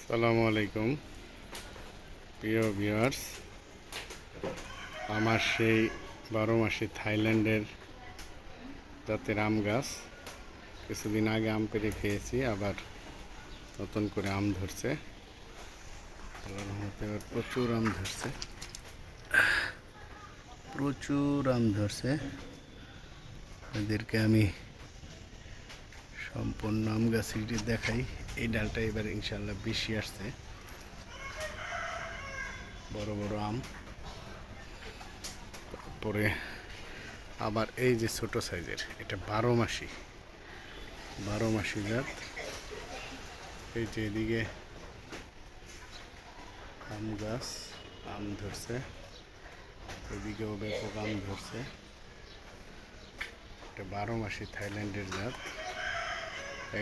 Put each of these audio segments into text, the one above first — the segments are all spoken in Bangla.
আসসালামু আলাইকুম প্রিয় ভিউয়ার্স, আমার সেই 12 মাসি থাইল্যান্ডের জাতের আম গাছ। কিছুদিন আগে আম পেড়ে খেয়েছি, আবার নতুন করে আম ধরছে। আল্লাহর রহমতে প্রচুর আম ধরছে, এদেরকে আমি সম্পূর্ণ আম গাছটি দেখাই। এই ডালটা এবার ইনশাল্লাহ বেশি আসছে, বড় বড় আম। তারপরে আবার এই যে ছোট সাইজের, এটা 12 মাসি জাত। এই যে এদিকে আম গাছ, আম ধরছে, এদিকেও ব্যাপক আম ধরছে। এটা 12 মাসি থাইল্যান্ডের জাত।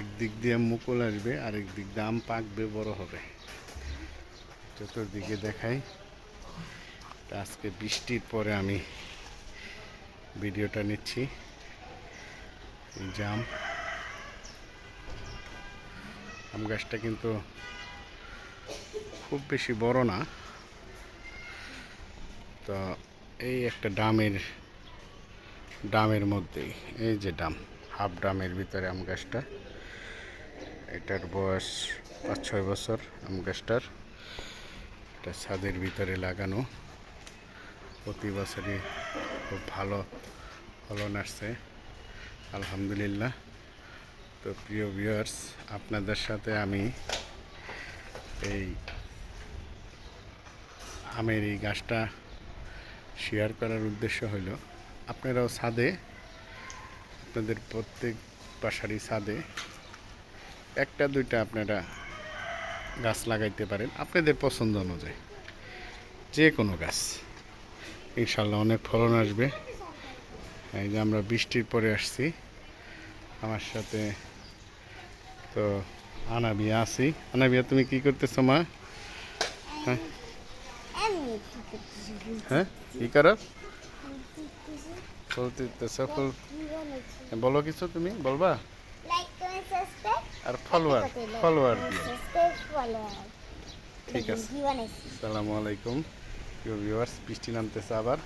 একদিক দিয়ে মুকুল আসবে, আরেক দিক দিয়ে আম পাকবে, বড় হবে। চতুর্দিকে দেখাই। আজকে বৃষ্টির পরে আমি ভিডিওটা নিচ্ছি। এই যে আম গাছটা কিন্তু খুব বেশি বড় না। তো এই একটা ডামের মধ্যেই, এই যে হাফ ডামের ভিতরে আম গাছটা। এটার বয়স 5-6 বছর আম গাছটার। এটা ছাদের ভিতরে লাগানো, প্রতি বছরই খুব ভালো ফলন আসছে আলহামদুলিল্লাহ। তো প্রিয় ভিউয়ার্স, আপনাদের সাথে আমি এই আমের এই গাছটা শেয়ার করার উদ্দেশ্য হইল, আপনারাও ছাদে, আপনাদের প্রত্যেক বাসারই ছাদে একটা দুইটা আপনারা গাছ লাগাইতে পারেন আপনাদের পছন্দ অনুযায়ী। যে কোনো গাছ ইনশাল্লাহ অনেক ফলন আসবে। এই যে আমরা বৃষ্টির পরে আসছি, আমার সাথে তো আনাবিয়া আছি। আনাবিয়া, তুমি কি করতেছো মা? হ্যাঁ হ্যাঁ, কি করো? ফুল তুলতেছ? ফুল বলো কিছু, তুমি বলবা? আর ফলোয়ার দিও। ঠিক আছে, আসসালামু আলাইকুম প্রিয় ভিউয়ার্স। বৃষ্টি নামতেছে আবার,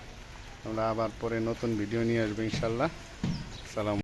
আমরা আবার পরে নতুন ভিডিও নিয়ে আসবো ইনশাল্লাহ। সালাম।